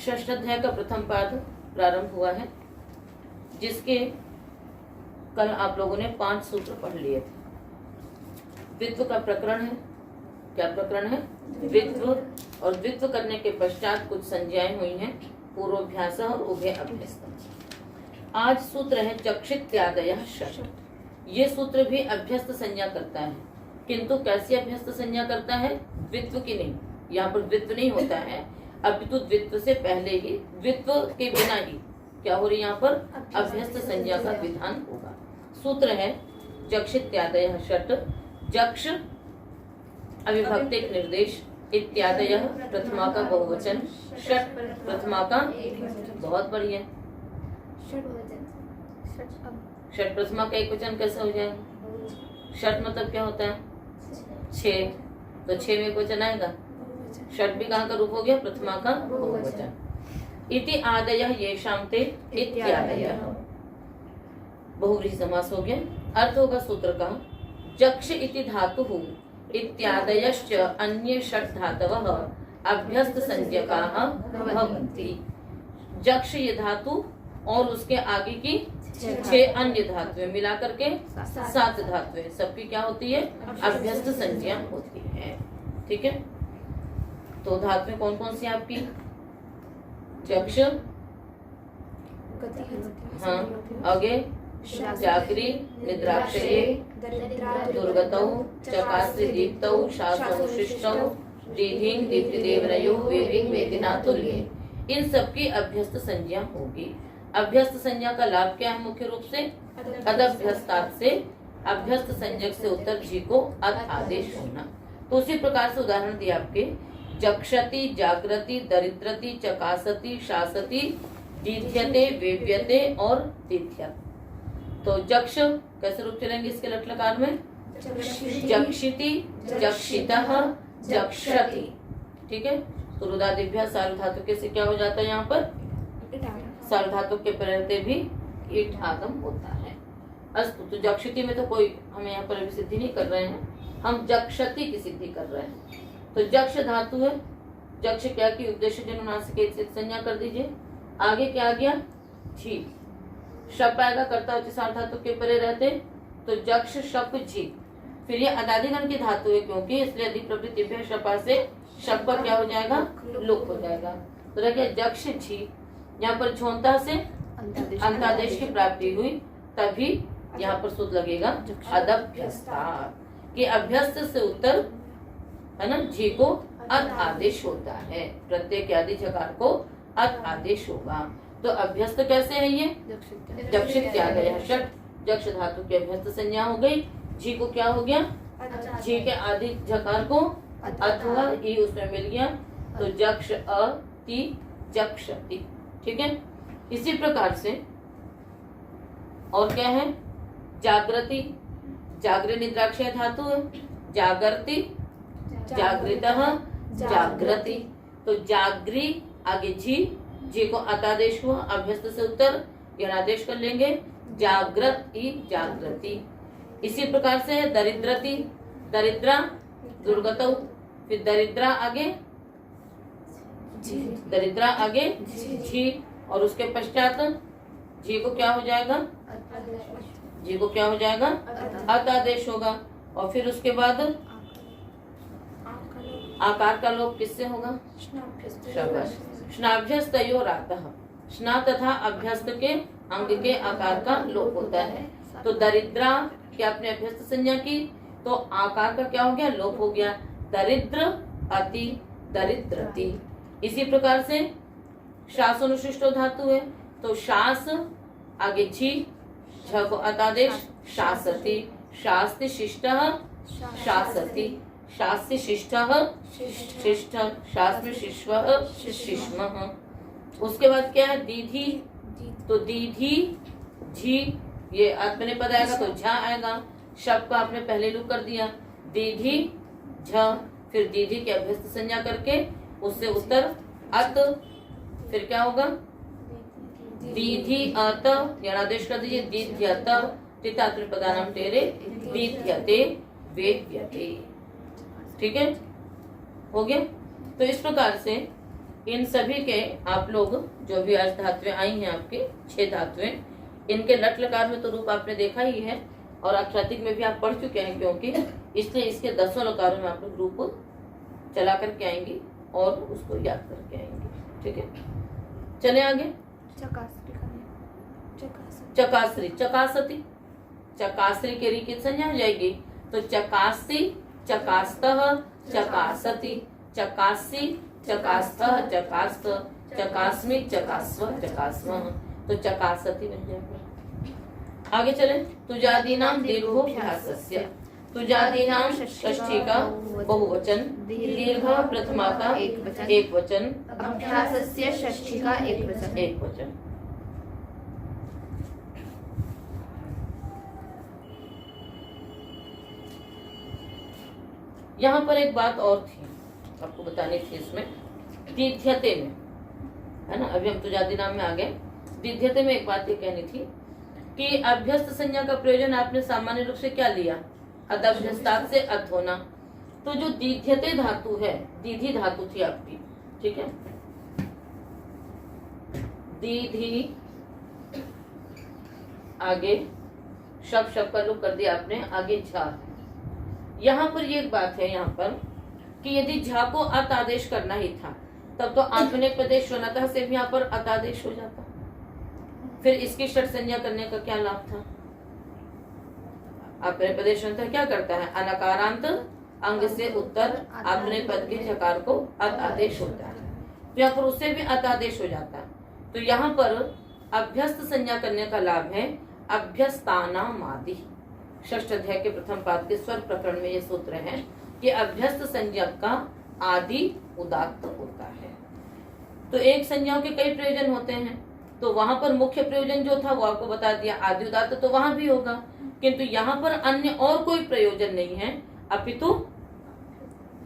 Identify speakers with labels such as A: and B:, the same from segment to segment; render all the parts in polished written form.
A: षष्ठ अध्याय का प्रथम पाद प्रारंभ हुआ है, जिसके कल आप लोगों ने 5 सूत्र पढ़ लिए थे। द्वित्व का प्रकरण है। क्या प्रकरण है? द्वित्व। और द्वित्व करने के पश्चात कुछ संज्ञाएं हुई हैं, पूर्वाभ्यास और उभय अभ्यस्त। आज सूत्र है चक्षित्यादयः षट्। ये सूत्र भी अभ्यस्त संज्ञा करता है, किंतु कैसी अभ्यस्त संज्ञा करता है? द्वित्व की नहीं। यहाँ पर द्वित्व नहीं होता है, अपितु द्वित्व से पहले ही, द्वित्व के बिना ही क्या हो रही है यहाँ पर? अभ्यस्त संज्ञा का विधान होगा। सूत्र है चक्षित्यादयः षट्। जक्ष अविभक्तिक निर्देश, इत्यादयः प्रथमा का बहुवचन, षट् प्रथमा का। बहुत बढ़िया। षट् प्रथमा का एक वचन कैसा हो जाएगा? षट् मतलब क्या होता है? 6, तो 6 में एक वचन आएगा। षट् भी कहाँ का रूप हो गया? प्रथमा का बहुवचन। इति आदयः येषां ते, इत्यादयः बहुव्रीहि समास हो गया। अर्थ होगा सूत्र का, जक्ष इति धातुः इत्यादयश्च अन्ये षट् धातवः अभ्यस्त संज्ञकाः भवन्ति। जक्ष ये धातु और उसके आगे की 6 अन्य धातुएं मिला करके 7 धातुएं, सबकी क्या होती है? अभ्यस्त संज्ञा होती है। ठीक है, तो धातुएं कौन कौन सी आपकी? जक्ष, हाँ, आगे जागरी, निद्राक्षये, दुर्गतौ, चकास्त्रि दीप्तौ, शासनुशिष्टौ, दीधिं दीप्तिदेवनयो, वेदिं वेदिनातुल्ये। इन सबकी अभ्यस्त संज्ञा होगी। अभ्यस्त संज्ञा का लाभ क्या है? मुख्य रूप से अदभ्यस्तात् से अभ्यस्त संज्ञक से उत्तर जी को अद आदेश होना। तो उसी प्रकार से उदाहरण दिया आपके, जक्षति, जागृति, दरिद्रति, चकासति, शासति, दीध्यते, वेव्यते और दीध्यत। तो जक्ष कैसे रूप चलेंगे इसके लट लकार में? जक्षिति, जक्षितः, जक्षति। ठीक है, तो रुदादिभ्य सार्वधातु के से क्या हो जाता है? यहाँ पर सार्वधातु के प्रत्यय भी ईट आगम होता है। अस्तु, तो जक्षिति में तो कोई हमें यहाँ पर अभी सिद्धि नहीं कर रहे हैं, हम जक्षति की सिद्धि कर रहे हैं। तो जक्ष धातु है, जक्ष क्या की उद्देश्य जनुनासिक से संज्ञा कर दीजिए। आगे क्या आ गया? झी। शप आएगा, कर्ता उच्च सार्वधातु के परे रहते, तो जक्ष शप झी। फिर ये अदादिगण की धातु है, क्योंकि इसलिए अधिक प्रवृत्तिभ्य शपा से शप पर क्या हो जाएगा? लुक हो जाएगा। तो रखिए जक्ष झी। यहाँ पर झोंता से अंतादेश की प्राप्ति हुई, तभी यहाँ पर सूत्र लगेगा अदभ्यस्तात्, कि अभ्यस्त से उत्तर है ना, जी को अद आदेश होता है। प्रत्यय के आदि जकार को अद आदेश होगा। तो अभ्यस्त कैसे है ये? जक्षित्यादयः षट्। जक्ष धातु की अभ्यस्त संज्ञा हो गई। जी को क्या हो गया? जी के आदि जकार को अद हुआ, ई उसमें मिल गया, तो जक्ष अति जक्षति। ठीक है, इसी प्रकार से और क्या है? जागृति, जागृ निद्राक्षय धातु है। जागर्ति, जागृतः, जागृति। तो जागृ आगे जी, जी को अतादेश हुआ, अभ्यस्त से उत्तर यणादेश कर लेंगे, जागृति, जागृति। इसी प्रकार से है दरिद्रति, दरिद्रा, दुर्गतौ, फिर दरिद्रा आगे, दरिद्रा आगे जी, और उसके पश्चात जी को क्या हो जाएगा? जी को क्या हो जाएगा? अत आदेश होगा। और फिर उसके बाद आकार का लोप किससे होगा? स्नाभ्यस्तयोरातः। स्ना तथा अभ्यस्त के अंग के आकार का लोप होता है। तो दरिद्रा की आपने अभ्यस्त संज्ञा की, तो आकार का क्या हो गया? लोप हो गया। दरिद्र अति, दरिद्रति। इसी प्रकार से शासनुशिष्ट धातु है, तो शास आगे छी, झ को अतादेश, शासति, शास्ति शिष्टः, शासति, शास्ति शिष्टः, शिष्ट, शास्त्र शिष्वः, शिष्मः। उसके बाद क्या है? दीधी, तो दीधी झी, ये आत्मनेपद आएगा तो झ आएगा। शब्द को आपने पहले लुक कर दिया, दीधी झ, फिर दीधी की अभ्यस्त संज्ञा करके उससे उत्तर अत, फिर क्या होगा? दीधी अत, यणादेश कर दीजिए, दीध्यत, तितात्मपदानाम तेरे, दीध्यते, वेद्यते। ठीक है, हो गया। तो इस प्रकार से इन सभी के आप लोग जो भी आज धातुएं आई हैं आपके 6 धातुएं, इनके लट लकार में तो रूप आपने देखा ही है और अक्षराधिक में भी आप पढ़ चुके हैं, क्योंकि इसलिए इसके 10 लकारों में आप लोग रूप चला करके आएंगे और उसको याद करके आएंगे। ठीक है, चले आगे। चकासरी, चकासती, चकासरी के री की संज्ञा हो जाएगी तो चकासी, चकास्तः, चकासती, चकासी, चकास्तः, चकास्त, चकास्मि, चकास्व, चकास्मः, तो चकासती बन जाएगा। आगे चले। तुजादीनाम दीर्घोऽभ्यासस्य, तुजादीनाम षष्ठी का बहुवचन, दीर्घ प्रथमा का एक वचन,
B: अभ्यासस्य षष्ठी का एक वचन।
A: यहाँ पर एक बात और थी आपको बतानी थी, इसमें दीध्यते में है ना, अभी हम तुजादी नाम में आ गए। दीध्यते में एक बात ये कहनी थी कि अभ्यस्त संज्ञा का प्रयोजन आपने सामान्य रूप से क्या लिया, अदभ्यस्तात् से अथ होना। तो जो दीध्यते धातु है, दीधी धातु थी आपकी, ठीक है, दीधी आगे शब का रूप कर दिया आपने, आगे झा। यहाँ पर ये एक बात है यहाँ पर कि यदि झा को अत आदेश करना ही था तब तो आपने प्रदेश वनतः से भी यहाँ पर अत आदेश हो जाता, फिर इसकी षट संज्ञा करने का क्या लाभ था। आपने प्रदेश वनतः क्या करता है, अनकारांत अंग से उत्तर आपने पद के झकार को अत आदेश होता है, तो यहाँ पर उससे भी अत आदेश हो जाता है। तो यहाँ पर अभ्यस्त संज्ञा करने का लाभ है अभ्यस्तानामादि। षष्ठ अध्याय के प्रथम पाद के स्वर प्रकरण में ये सूत्र है कि अभ्यस्त संज्ञा का आदि उदात्त होता है। तो एक संज्ञाओं के कई प्रयोजन होते हैं, तो वहां पर मुख्य प्रयोजन जो था वो आपको बता दिया, आदि उदात्त तो वहां भी होगा, किंतु यहाँ पर अन्य और कोई प्रयोजन नहीं है, अपितु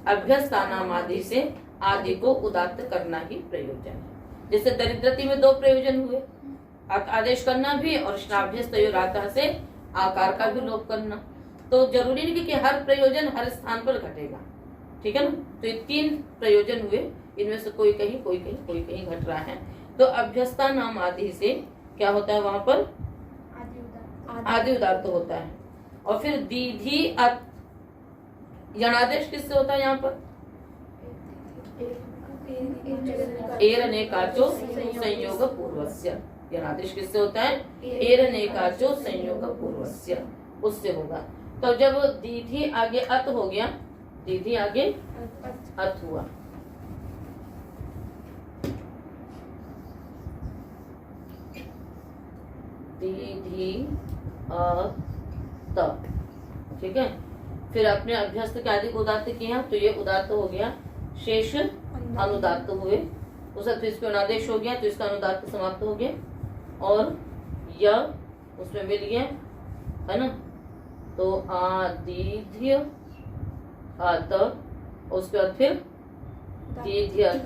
A: अभ्यस्तानामादि से आदि को उदात्त करना ही प्रयोजन है। जैसे दरिद्रति में 2 प्रयोजन हुए, आदेश करना भी और श्राभ्यस्तयोरातः से आकार का भी लोप करना। तो जरूरी नहीं कि हर प्रयोजन हर स्थान पर घटेगा, ठीक है ना। तो ये 3 प्रयोजन हुए, इनमें से कोई कहीं कोई कहीं कोई कहीं घट रहा है। तो अभ्यस्ता नाम आदि से क्या होता है, वहां पर आदि उदात्त होता है। और फिर दीधी अत, यणादेश किससे होता है यहाँ पर, एरनेकाचो संयोग पूर्वस्य। यणादेश किससे होता है, एरनेकाचो संयोग पूर्वस्य, उससे होगा। तो जब दीधी आगे अत हो गया, दीधी आगे अत हुआ, दीधी अत, ठीक है। फिर अपने अभ्यस्त के आदि को उदात्त किया तो ये उदात्त हो गया, शेष अनुदात्त हुए, उसका तो इसको अनादेश हो गया तो इसका अनुदात्त समाप्त हो गया, और यह उसमें मिल गया, है ना। तो आदिध्य अत, उसके बाद फिर दीध्यत,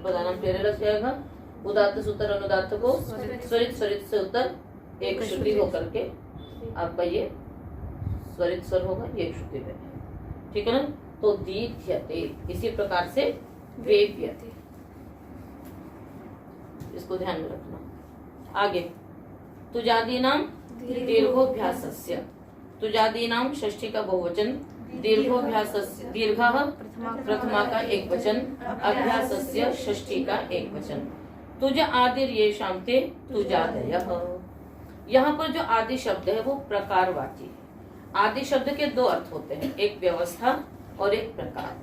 A: प्रधान प्रेरक लग जाएगा। उदात्त सूत्र अनुदात्त को स्वरित स्वरित से उत्तर एक श्रुति होकर के आपका ये स्वरित स्वर होगा, ये एक श्रुति में, ठीक है ना। तो दीध्यते, इसी प्रकार से वेव्यते, इसको ध्यान में रखना। आगे तुजादीनाम दीर्घोऽभ्यासस्य, तुजादीनाम षष्ठी का बहुवचन, दीर्घोऽभ्यासस्य दीर्घः प्रथमा का एक वचन, अभ्यासस्य षष्ठी का एक वचन। तुज आदिर येषां ते तुजादयः। यहाँ पर जो आदि शब्द है वो प्रकारवाची है। आदि शब्द के 2 अर्थ होते हैं, एक व्यवस्था और एक प्रकार।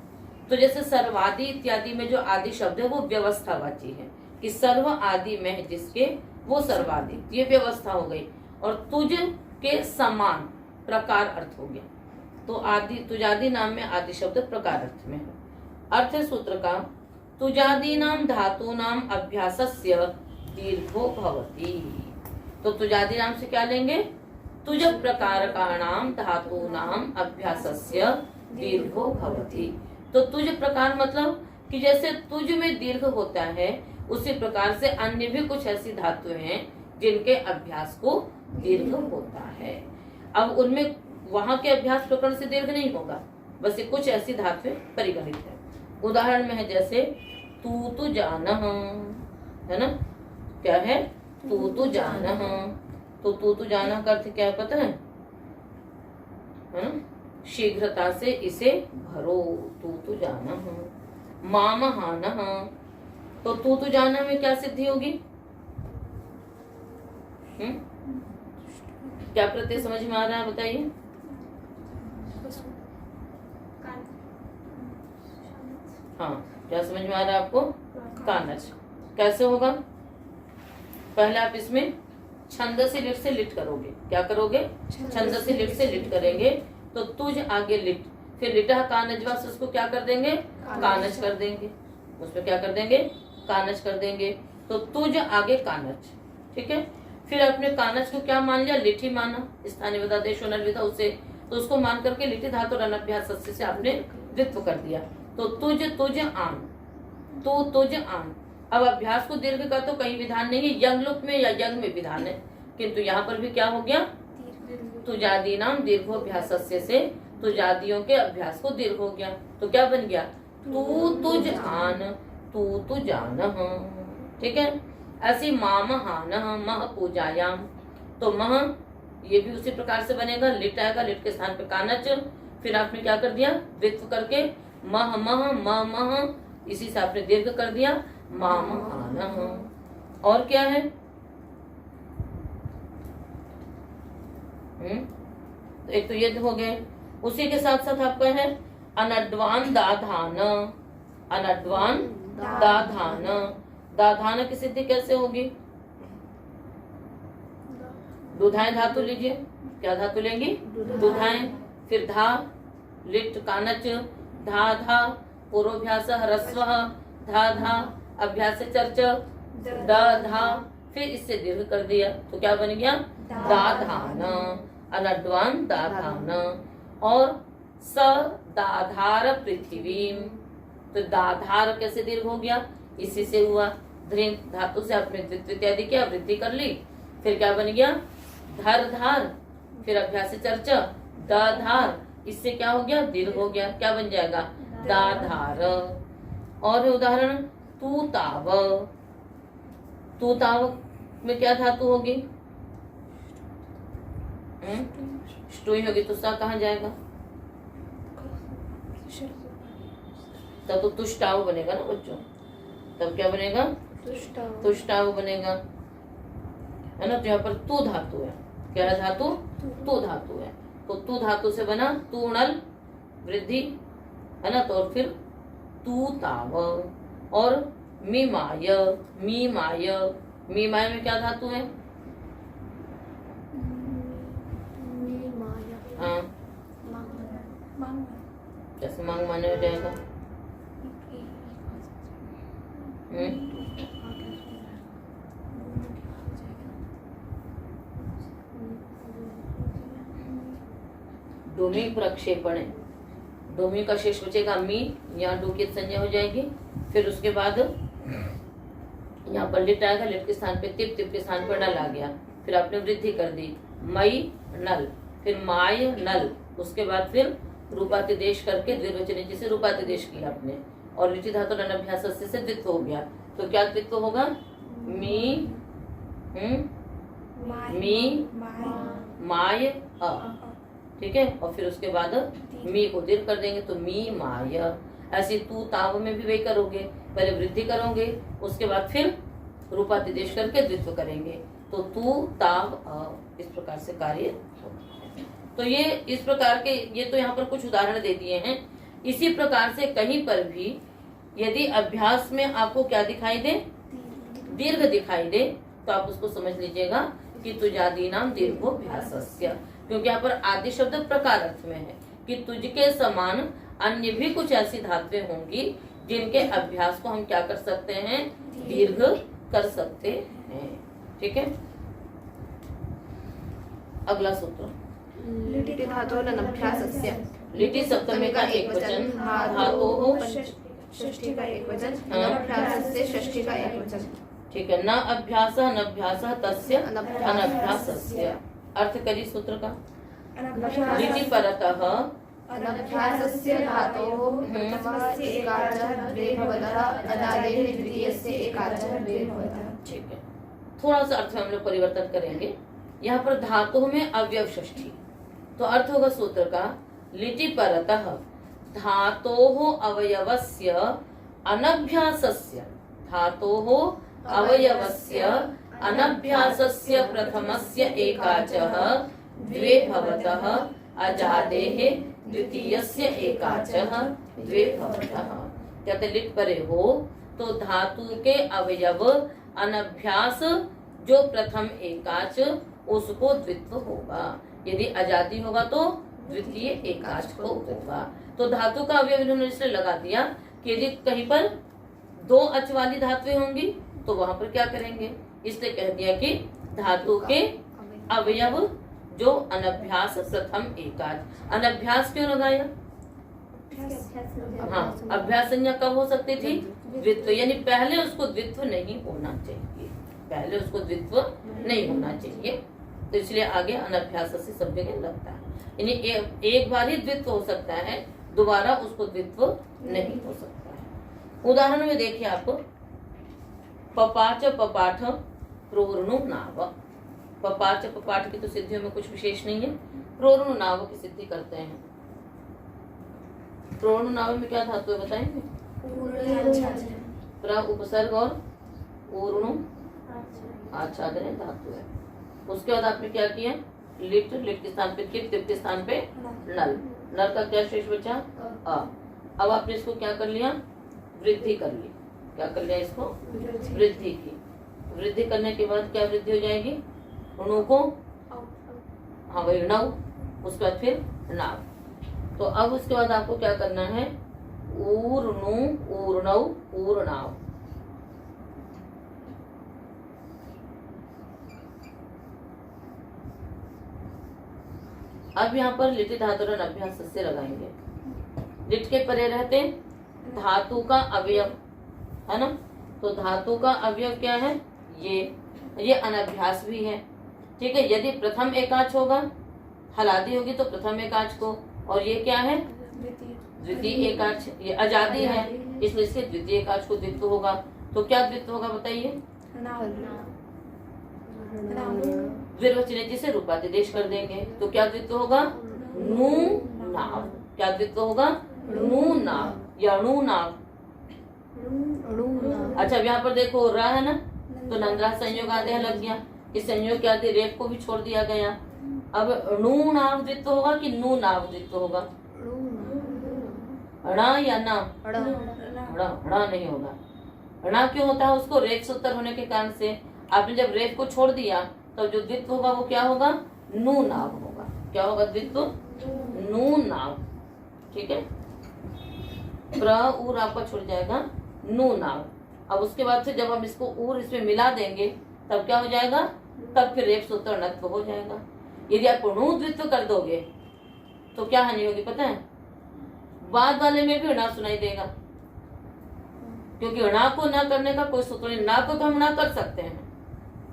A: तो जैसे सर्वादि इत्यादि में जो आदि शब्द है वो व्यवस्थावाची है, कि सर्व आदि में है जिसके वो सर्वादि, ये व्यवस्था हो गई। और तुज के समान प्रकार अर्थ हो गया। तो आदि तुजादि नाम में आदि शब्द प्रकार अर्थ में है। अर्थ है सूत्र का, तुजादी नाम धातु नाम अभ्यासस्य दीर्घो भवति। तो तुजादी नाम से क्या लेंगे, तुज प्रकारकाणाम धातु नाम अभ्यासस्य दीर्घो भवति। तो तुज प्रकार मतलब कि जैसे तुज में दीर्घ होता है, उसी प्रकार से अन्य भी कुछ ऐसी धातुएं हैं जिनके अभ्यास को दीर्घ होता है। अब उनमें वहां के अभ्यास प्रकरण से दीर्घ नहीं होगा, बस ये कुछ ऐसी धातुएं परिगणित है। उदाहरण में है जैसे तू जानह, है ना, क्या है, तू जानह। तो तू जानह का अर्थ क्या है पता है ना, शीघ्रता से इसे भरो, तू जानह। मामहानः, तो तू जानह में क्या सिद्धि होगी, क्या प्रत्यय समझ में आ रहा है बताइए। हाँ, क्या समझ में आ रहा है आपको, कानच। कैसे होगा, पहले आप इसमें छंद से लिट से लिट करोगे, क्या करोगे, छंद से लिट से लिट करेंगे, तो तुझ आगे लिट, फिर लिटा कानजवा से उसको क्या कर देंगे, कानच कर देंगे, उसमें क्या कर देंगे, कानच कर देंगे। तो तुझ आगे कानच, ठीक है। फिर अपने कानच को क्या मान लिया, लिठी माना, स्थानीय विधा विधा उसे, तो उसको मान करके लिटी धातु अनभ्यास से आपने द्वित्व कर दिया। तो तुझ आन, तो तुझ आन। अब अभ्यास को दीर्घ का तो कहीं विधान नहीं है, यंग लुक में या यंग में विधान है, किंतु यहाँ पर भी क्या हो गया, तुजादी नाम दीर्घोभ्यास से तुजादियों के अभ्यास को दीर्घ हो गया, तो क्या बन गया, तू तुझ आन, तू जानह, ठीक है। ऐसी मामहान, मह पूजायाम, तो मह ये भी उसी प्रकार से बनेगा, लिट आएगा, लिट के स्थान पे कानच, फिर आपने क्या कर दिया, द्वित्व करके मह मह मह, इसी से आपने दीर्घ कर दिया, मामहान। और क्या है, तो एक तो ये हो गए, उसी के साथ साथ आपका है अनड्वान दाधान, अनड्वान दाधान। दाधान की सिद्धि कैसे होगी, दुधाएं धातु लीजिए, क्या धातु लेंगी, दुधाएं, फिर धा, लिट कानच, धा धा, पूर्वाभ्यास ह्रस्व, धा धा, अभ्यास चर्च, द धा, फिर इससे दीर्घ कर दिया, तो क्या बन गया, दाधान, अनड्वान दाधान। और स दाधार पृथ्वी, तो दाधार कैसे दीर्घ हो गया, इसी से हुआ, धृ धातु से आपने द्वित्व इत्यादि किया, वृद्धि कर ली, फिर क्या बन गया, धर धार, फिर अभ्यास चर्चा, द धार, इससे क्या हो गया, दीर्घ हो गया, क्या बन जाएगा, दाधार। और उदाहरण, तू ताव, तू ताव में क्या धातु होगी, स्टुई होगी, तो सा कहाँ जाएगा, तब तो तुष्टाव बनेगा ना बच्चों, तब क्या बनेगा, तुष्टाव बनेगा, है ना। तो यहाँ पर तू धातु है, क्या है धातु, तू धातु है, तो तू धातु से बना तूणल वृद्धि, है ना। तो और फिर तू ताव, और मीमाय, मीमाय, मीमाय में क्या धातु है, हाँ, जैसे मांग माने हो जाएगा, डोमी प्रक्षेपण है, डोमी का शेष बचेगा मी, यहाँ डू की संज्ञा हो जाएगी, फिर उसके बाद यहाँ पर लिट आएगा, लिट के स्थान पे तिप, तिप के स्थान पर नल आ गया, फिर आपने वृद्धि कर दी, मई नल, फिर माय नल, उसके बाद फिर रूपातिदेश करके द्विवचन से रूपातिदेश किया आपने, और लिटि धातु अनभ्यास से द्वित्व हो गया, तो क्या द्वित्व होगा, मी मी माय अ, ठीक है। और फिर उसके बाद मी को दीर्घ कर देंगे, तो मी माय। ऐसे तू ताव में भी वही करोगे, पहले वृद्धि करोगे, उसके बाद फिर रूपातिदेश करके द्वित्व करेंगे, तो तू ताव अ, इस प्रकार से कार्य। तो ये इस प्रकार के, ये तो यहाँ पर कुछ उदाहरण दे दिए हैं। इसी प्रकार से कहीं पर भी यदि अभ्यास में आपको क्या दिखाई दे, दीर्घ दिखाई दे, तो आप उसको समझ लीजिएगा कि तुजादी नाम दीर्घोभ्यासस्य, क्योंकि यहाँ पर आदि शब्द प्रकार अर्थ में है कि तुझ के समान अन्य भी कुछ ऐसी धातुएं होंगी जिनके अभ्यास को हम क्या कर सकते हैं, दीर्घ कर सकते हैं, ठीक है। अगला सूत्र,
B: लिटि धातु अनभ्यासस्य,
A: लिटि सप्तमी का एक वचन, धातु हो
B: षष्ठी का एक वचन, अनभ्यासस्य षष्ठी का एक वचन,
A: ठीक है। न अभ्यास अनभ्यास तस्य अनभ्यासस्य, अर्थ करिए सूत्र का, लिटि परतः
B: अनभ्यासस्य धातोः प्रथमस्य एकाचः द्वे भवतः अजादेः द्वितीयस्य एकाचः द्वे भवतः।
A: ठीक है, थोड़ा सा अर्थ में हम लोग परिवर्तन करेंगे। यहाँ पर धातु में अवयव षष्ठी, तो अर्थ होगा सूत्र का लिटि परतः धातोः अवयवस्य अनभ्यासस्य, धातोः अवयवस्य अनभ्यासस्य प्रथमस्य एकाचः द्वे भवतः अजादेः द्वितीयस्य एकाचः द्वे भवतः। कहते लिट परे हो तो धातु के अवयव अनभ्यास जो प्रथम एकाच उसको द्वित्व होगा, यदि अजादी होगा तो द्वितीय एकाच को होगा। तो धातु का अवयव इन्होंने इसलिए लगा दिया कि यदि कहीं पर दो अच वाली धातुएं होंगी तो वहां पर क्या करेंगे, इसलिए कह दिया कि धातु के अवयव जो अनभ्यास प्रथम एकाच। अनभ्यास क्यों लगाया? हाँ, अभ्यास संज्ञा कब हो सकती थी? द्वित्व, यानी पहले उसको द्वित्व नहीं होना चाहिए, पहले उसको द्वित्व नहीं होना चाहिए, तो इसलिए आगे अनभ्यास से सब जगह लगता है। यानी एक बार ही द्वित्व हो सकता है, दोबारा उसको द्वित्व नहीं हो सकता है। उदाहरण में देखिए आप, पपाच पपाठ प्रोरणु नाव। पपाच पपाठ की तो सिद्धियों में कुछ विशेष नहीं है, प्रोरणु नाव की सिद्धि करते हैं। प्रोरणु नाव में क्या धातु है बताएंगे? प्र उपसर्ग और ऊर्णु आच्छादन धातु है। उसके बाद आपने क्या किया? लिट, लिट के स्थान पे किट, किट के स्थान पे नल, नल का क्या शेष बचा? अ। अब आपने इसको क्या कर लिया? वृद्धि कर ली। क्या कर लिया इसको? वृद्धि की। वृद्धि करने के बाद क्या वृद्धि हो जाएगी? णु को, हाँ वही नव, उसके बाद फिर नाव। तो अब उसके बाद आपको क्या करना है? ऊर्णु ऊर्णव ऊर्णाव। अब यहाँ पर लिटि धातु अभ्यास से लगाएंगे। लिट के परे रहते धातु का अवयव है ना, तो धातु का अवयव क्या है? ये अनभ्यास भी है, ठीक है। यदि प्रथम एकाच होगा, हलादी होगी तो प्रथम एकाच को, और ये क्या है? द्वितीय एकाच, ये आजादी है, इसलिए इसके द्वितीय एकाच को द्वित्व होगा। तो क्या द्वित्व होगा बताइए? द्विर्वचनीय से रूपाधिदेश कर देंगे, तो क्या द्वित्व होगा? नु नाव। क्या द्वित्व होगा? नु नाव या णु नाव। अच्छा, यहाँ पर देखो र है ना, तो नंद्रा संयोग आदि लग गया, इस संयोग के आदि रेप को भी छोड़ दिया गया। अब णु नाव द्वित्व होगा कि नु नाव द्वित्व होगा? णा या ना? णा नहीं होगा। णा क्यों होता है? उसको रेप सूत्र होने के कारण से आपने जब रेप को छोड़ दिया तो जो द्वित्व होगा वो क्या होगा? नु नाव होगा। क्या होगा द्वित्व? नु नाव, ठीक है। प्र ऊर आपका छुट जाएगा, नु नाव। अब उसके बाद से जब हम इसको ऊर इसमें मिला देंगे तब क्या हो जाएगा? तब फिर रेप सूत्र नत्व हो जाएगा। यदि आप णु द्वित्व कर दोगे तो क्या हानि होगी पता है? बाद वाले में भी णा सुनाई देगा, क्योंकि णा को ना करने का कोई सूत्र नहीं, ना को तो हम ना कर सकते हैं,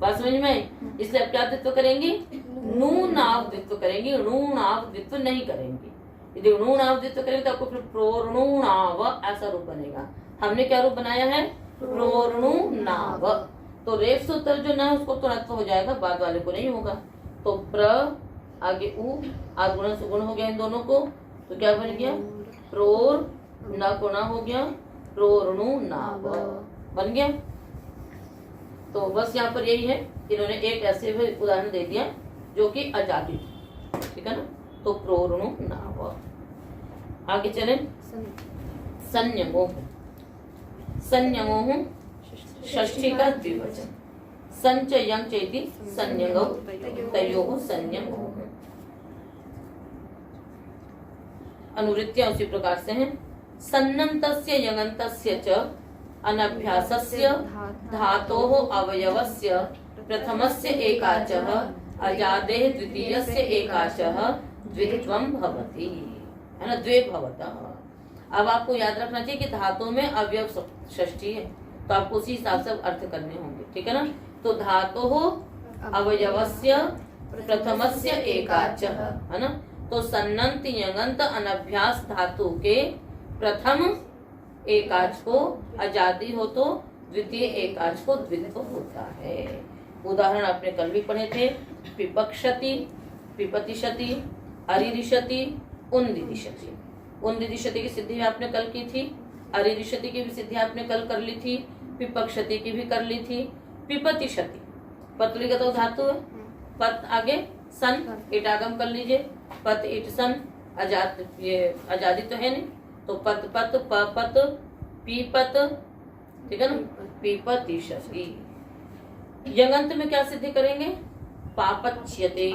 A: बात समझ में आई? इसलिए अब क्या द्वित्व करेंगे? नु नाव द्वित्व करेंगे, णु नाव द्वित्व नहीं करेंगे। यदि णु नाव द्वित्व करेंगे तो आपको फिर प्रोरणु नाव ऐसा रूप बनेगा। हमने क्या रूप बनाया है? प्रोरणु नाव। तो रेप सूत्र जो ना उसको तो नत्व हो जाएगा, बाद वाले को नहीं होगा। तो प्र आगे उ, आगुण से गुण हो गया इन दोनों को, तो क्या बन गया? प्रोर न को ना हो गया, प्रोरणु नाव बन गया। तो बस यहाँ पर यही है, इन्होंने एक ऐसे भी उदाहरण दे दिया जो कि अजादी, ठीक है ना। तो प्रोरणु नाव। आगे चले, संयमोह। संयमोह षष्ठी का द्विवचन, संचयं चेति संयमौ तयोः संयमोह। अनुवृत्तियां उसी प्रकार से हैं। सन्नन्तस्य यङन्तस्य च अनभ्यासस्य धातोः अवयवस्य प्रथमस्य एकाचः अजादेः द्वितीयस्य एकाचः द्वित्वं भवति, है ना, द्वे भवतः। अब आपको याद रखना चाहिए कि धातु में अवयव षष्ठी है, तो आपको उसी हिसाब से अर्थ करने होंगे, ठीक है ना। तो धातोः अवयवस्य प्रथमस्य एकाचः, है ना, तो सन्नंत यंगंत अनभ्यास धातु के प्रथम एकाच को अजादी हो तो द्वितीय एकाच को द्वित्व होता है। उदाहरण आपने कल भी पढ़े थे, पिपक्षति, पिपतिशति, अरिरिशति, उन्दिदिशति। उन्दिदिशति की सिद्धि आपने कल की थी, अरिरिशति की भी सिद्धि आपने कल कर ली थी, पिपक्षति की भी कर ली थी। पिपतिशति पतलीगत धातु है, पत आगे सन इटागम कर लीजिए, पत इट सन, आजाद ये आजादी तो है नहीं, तो पत पत प पत पी पत, ठीक है ना, पीपतिशति। यंगंत में क्या सिद्धि करेंगे, पापच्यते,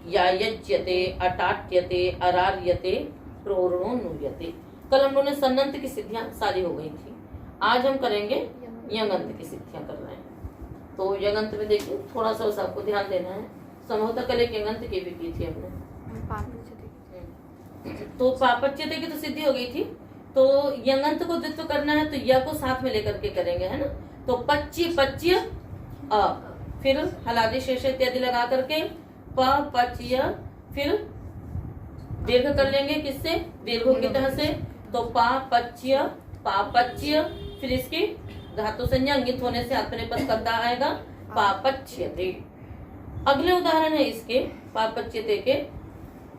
A: यायज्यते, अटाट्यते, अरार्यते, प्रोरणो नुयते। कल हम लोगों ने सन्नंत की सिद्धियां सारी हो गई थी, आज हम करेंगे यंगंत की सिद्धियां कर रहे हैं। तो यंगंत में देखिए थोड़ा सा उस आपको ध्यान देना है, संभवतः कल एक यंगंत की भी की थी हमने। तो पापच्यते की तो सिद्धि हो गई थी, तो यंगंत को द्वित्व करना है तो य को साथ में लेकर के करेंगे, है ना। तो पच्ची पच्य अ, फिर हलादि शेष इत्यादि लगा करके प पच्य, फिर दीर्घ कर लेंगे किससे, दीर्घों की तरह से, तो पापच्य पापच्य, फिर इसकी धातु संज्ञा अंगित होने से आत्मनेपद करता आएगा पापच्यते। अगले उदाहरण है इसके पापच्यते के,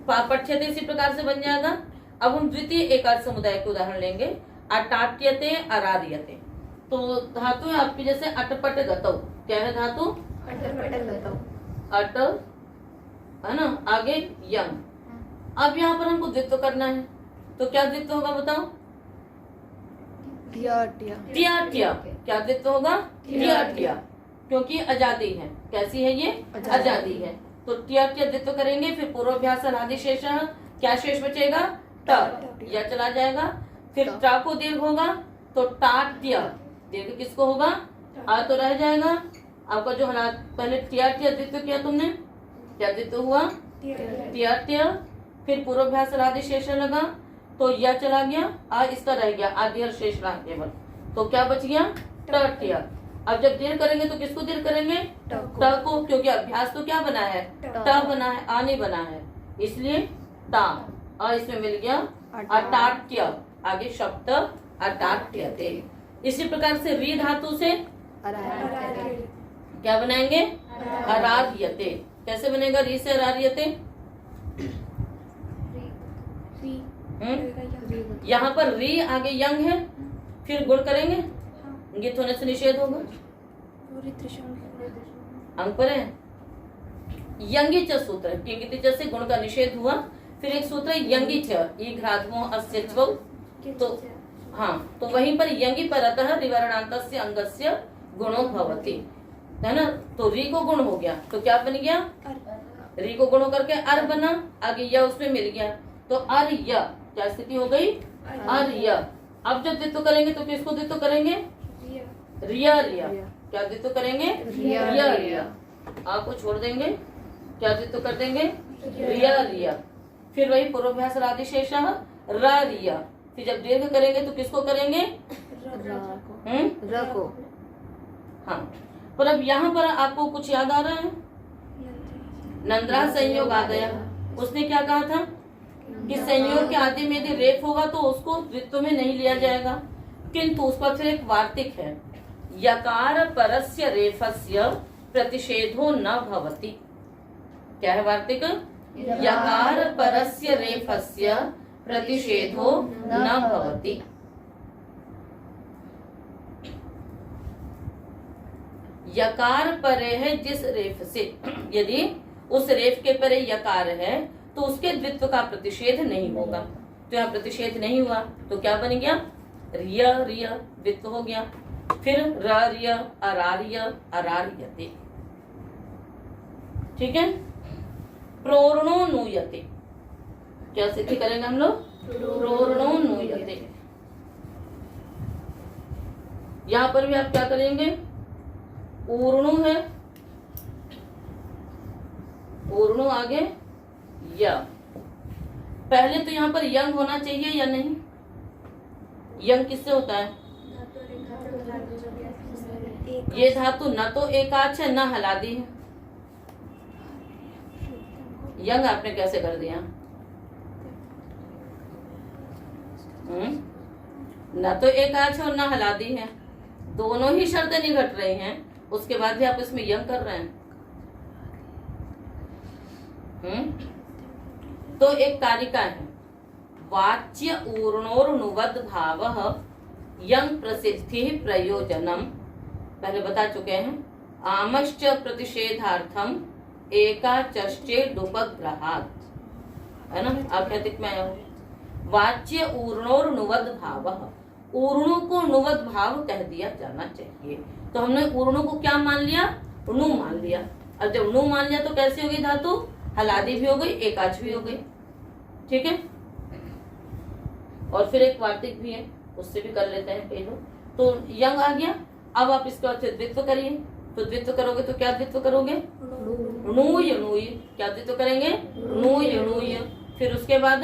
A: पापच्यते इसी प्रकार से बन जाएगा। अब हम द्वितीय एकाच समुदाय के उदाहरण लेंगे, अटाट्यते, अरार्यते। तो धातु है आपकी जैसे अटपट गतौ, क्या है धातु, अट, है ना, आगे यम। अब यहाँ पर हमको द्वित्व करना है, तो क्या द्वित्व होगा बताओ,
B: ट्या
A: ट्या। क्या द्वित्व होगा, ट्या, क्योंकि आजादी है। कैसी है ये, आजादी है। तो ट्या द्वित्व करेंगे, फिर पूर्वाभ्यास अनादि शेष, क्या शेष बचेगा, ट, या चला जाएगा। फिर टा को दीर्घ होगा तो टाट्य, दीर्घ किसको होगा, आ तो रह जाएगा। आपका जो पहले ट्या द्वित्व किया तुमने, क्या द्वित्व हुआ, ट्या, फिर पूर्वाभ्यास अनादि शेष लगा तो या चला गया, आ इसका रह गया, आदि और शेष रहा केवल, तो क्या बच गया, ट्या। अब जब दीर्घ करेंगे तो किसको दीर्घ करेंगे, ट को, क्योंकि अभ्यास तो क्या बना है, ट बना है, आ नहीं बना है, इसलिए टा, आ इसमें मिल गया अटाट्य, आगे शब्द अटाट्यते। इसी प्रकार से री धातु से क्या बनाएंगे, अरार्यते। कैसे बनेगा, री से अरार्यते, यहाँ पर री आगे यंग है, फिर गुण करेंगे, इंगित होने से निषेध होगा, अंग पर है, यंगी च सूत्र, किंगित च से गुण का निषेध हुआ। फिर एक सूत्र है यंगी च, ईघ्रात्मो अस्य च्वौ, तो हाँ, तो वहीं पर यंगी पर अतः रिवर्णान्तस्य अंगस्य गुणो भवति, है ना। तो री को गुण हो गया तो क्या बन गया, री को गुण करके अर बना, आगे य उसमें मिल गया, तो अर य, क्या स्थिति हो गई, अर य। अब जब द्वित्व करेंगे तो किसको द्वित्व करेंगे, रिया रिया। क्या द्वित्व करेंगे, रिया रिया। आपको छोड़ देंगे, क्या द्वित्व कर देंगे, रिया रिया। फिर वही पूर्वाभ्यास आदि शेष रा रिया। फिर जब दीर्घ करेंगे तो किसको करेंगे, र को। हाँ, पर अब यहाँ पर आपको कुछ याद आ रहा है, नंद्रा संयोग आ गया। उसने क्या कहा था कि संयोग के आदि में यदि रेफ होगा तो उसको द्वित्व में नहीं लिया जाएगा, किंतु उस पर फिर एक वार्तिक है, यकार परस्य रेफस्य प्रतिषेधो न भवति। क्या है वार्तिक, यकार परस्य रेफस्य प्रतिषेधो न भवति। यकार परे है जिस रेफ से, यदि उस रेफ के परे यकार है तो उसके द्वित्व का प्रतिषेध नहीं होगा। तो यहाँ प्रतिषेध नहीं हुआ तो क्या बन गया, रिय रिय द्वित्व हो गया। फिर रिय अरार्य अरार्यते, ठीक है। प्रोरणो नूयते, क्या सिद्धि करेंगे हम लोग, प्रोरणो नूयते। यहाँ पर भी आप क्या करेंगे, ऊर्णु है, ऊर्णु आगे या, पहले तो यहाँ पर यंग होना चाहिए या नहीं, यंग किससे होता है, ये धातु न तो एकाच है न हलादी है। यंग आपने कैसे कर दिया, ना तो एकाच है और ना हलादी है, दोनों ही शर्तें नहीं घट रही हैं, उसके बाद भी आप इसमें यंग कर रहे हैं। तो एक कारिका है, वाच्य ऊर्णोर्नुवद भावः यंग प्रसिद्धि प्रयोजनम, पहले बता चुके हैं। आमश्च प्रतिषेधार्थम एकाचष्टे डुपग्रहात्, है ना, आख्यातिक में आया हो। वाच्य ऊर्णोर्नुवद भावः, ऊर्णु को नुवद भाव कह दिया जाना चाहिए। तो हमने ऊर्णु को क्या मान लिया? नु मान लिया। अब जब नु मान लिया तो कैसी हो गई धातु? हलादी भी हो गई, एकाच भी हो गई। ठीक है, और फिर एक वार्तिक भी है, उससे भी कर लेते हैं पहले। तो यंग आ गया। अब आप इसका द्वित्व करिए। तो द्वित्व करोगे तो क्या द्वित्व करोगे? नूय नूय। क्या द्वित्व करेंगे? नूय नूय। फिर उसके बाद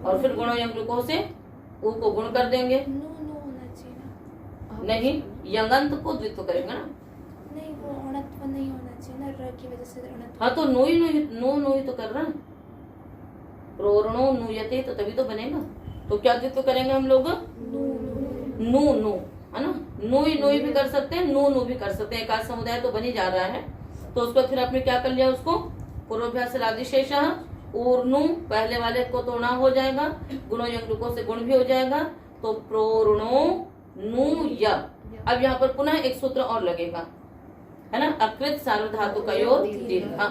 A: और फिर गुणो यंग रुको से ऊ को गुण कर देंगे। नहीं, यंगंत को द्वित्व करेंगे ना।
B: नहीं, वो अणत्व नहीं होना चाहिए ना, र की वजह से अणत्व।
A: हाँ, तो नूय नूय, नो नूय तो कर रहा है, प्रोरणो नूयते, तो तभी तो बनेगा। तो क्या द्वित्व करेंगे हम लोग? नू नू, है ना। नूय नूय भी कर सकते हैं, नू नू भी कर सकते हैं, एकाच समुदाय तो बन ही जा रहा है। तो उसको फिर आपने क्या कर लिया? उसको पूर्वाभ्यास आदिशेष ऊर्णु, पहले वाले को तो ना हो जाएगा, गुणो यंगुको से गुण भी हो जाएगा, तो प्रोरणो नू य। अब यहाँ पर पुनः एक सूत्र और लगेगा, है ना। अकृत सार्वधातु कयो दीर्घ,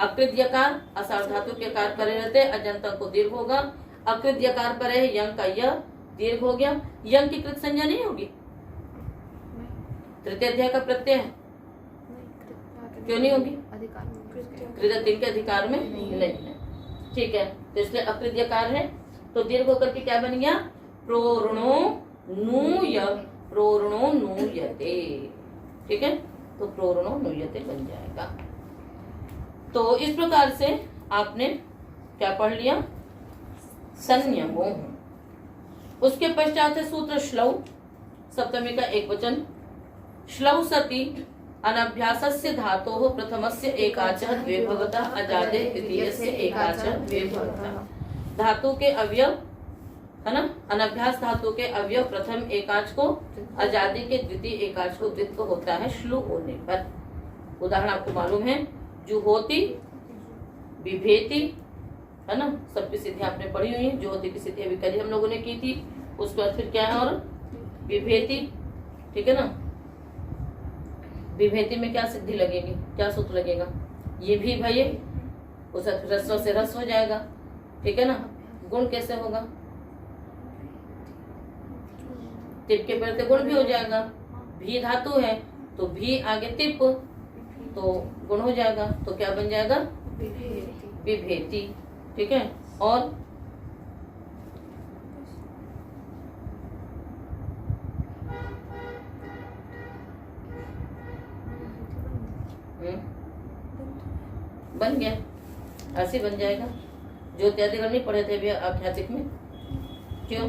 A: अकृत यकार असार्वधातु के कार परे रहते, अजंत को दीर्घ होगा। अकृत यकार परे है, यंग का य दीर्घ हो गया। यंग की कृत संज्ञा नहीं होगी, तृतीय अध्याय का प्रत्यय है, क्यों नहीं होगी? कृत के अधिकार में नहीं है। ठीक है, तो इसलिए अकृत यकार है, तो दीर्घ होकर के क्या बन गया? प्रोरणो नूय, प्रोरणो नूयते। ठीक है, तो प्रोरणो नूयते बन जाएगा। तो इस प्रकार से आपने क्या पढ़ लिया? संयमो। उसके पश्चात है सूत्र श्लौ, सप्तमी का एक वचन। श्लौ सति अनभ्यासस्य धातोः प्रथमस्य एकाचः द्वे भवतः, अजादे द्वितीयस्य एकाचः द्वे भवतः। धातु के अवयव, है ना, अनभ्यास धातु के अवयव प्रथम एकाच को, अजादि के द्वितीय एकाच को द्वित्व होता है श्लू होने पर। उदाहरण आपको मालूम है, जुहोति, विभेति, है ना, सबकी सिद्धियां आपने पढ़ी हुई है। जुहोति की सिद्धि अभी कल हम लोगों ने की थी। उसके बाद फिर क्या है? और विभेति। ठीक है ना, विभेति में क्या सिद्धि लगेगी? क्या सूत्र लगेगा? ये भी भय, उस रस्व से रस हो जाएगा। ठीक है ना। गुण कैसे होगा? तिप के पहले गुण भी हो जाएगा। भी धातु है तो भी आगे तिप, तो गुण हो जाएगा। तो क्या बन जाएगा? विभेति। ठीक है, और बन गया, ऐसे बन जाएगा। जो इत्यादिगण नहीं पढ़े थे भैया आख्यातिक में, क्यों?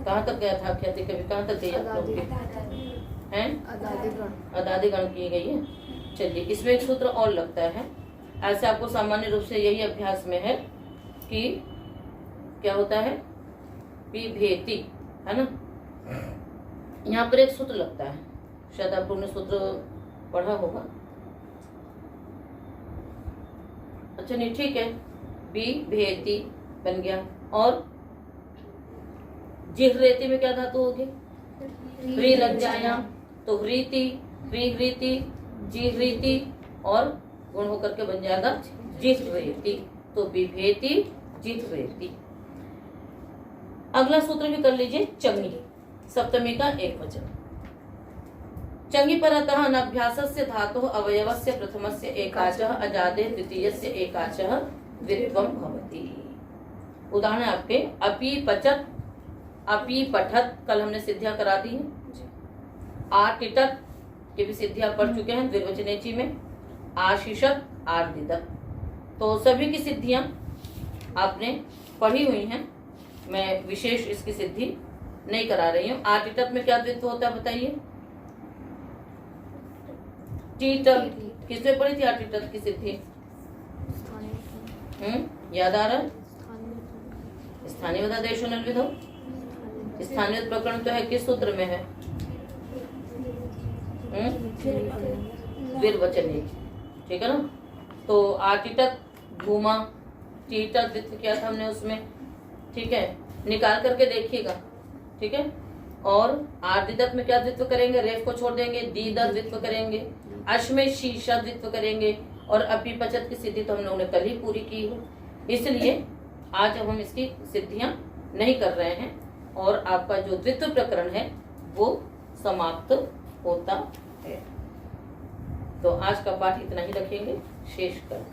A: कहाँ तक गया था आख्यातिक? अभी कहाँ तक गया है? अदादिगण की गई है। चलिए, इसमें एक सूत्र और लगता है। ऐसे आपको सामान्य रूप से यही अभ्यास में है कि क्या होता है? विभेति, है ना। यहाँ पर एक सूत्र लगता है, शायद आप लोगों ने सूत्र पढ़ा होगा। अच्छा नहीं, ठीक है, विभेति बन गया। और जिह्रेति में क्या धातु होगी? ह्री लग जाया, तो ह्रीति, ह्रीति, जिह्रीति, और गुण होकर के बन जाएगा जिह्रेति। तो विभेति, जिह्रेति। अगला सूत्र भी कर लीजिए, चंगी, सप्तमी का एक वचन। चंगी परतः अनभ्यासस्य धातुः अवयवस्य प्रथमस्य एकाचः, अजादे द्वितीयस्य एकाचः द्वित्वं भवति। उदाहरण आपके अपि पचत, अपि पठत, कल हमने सिद्धियां करा दी हैं। आटिटत की भी सिद्धियां पढ़ चुके हैं द्विवचनेची में। आशीषत, आर्दिदत, तो सभी की सिद्धियां आपने पढ़ी हुई हैं। मैं विशेष इसकी सिद्धि नहीं करा रही हूँ। आटिटत में क्या द्वित्व होता है बताइए? टीटत, किसमें पढ़ी थी आटिटत की सिद्धि? याद आ रहा है? स्थानीय देशो विधौ। स्थानीय प्रकरण तो है किस सूत्र में है? द्विर्वचनी, ठीक है ना। तो आटिटक घूमा, टीटा द्वित्व किया था हमने उसमें, ठीक है, निकाल करके देखिएगा, ठीक है। और आर्दिदत में क्या द्वित्व करेंगे? रेफ को छोड़ देंगे, दीदर द्वित्व करेंगे, अश में शीशा द्वित्व करेंगे, और अपी पचत की सिद्धि तो हम लोगों ने कल ही पूरी की है, इसलिए आज हम इसकी सिद्धियां नहीं कर रहे हैं और आपका जो द्वित्व प्रकरण है वो समाप्त होता है। तो आज का पाठ इतना ही रखेंगे, शेष कर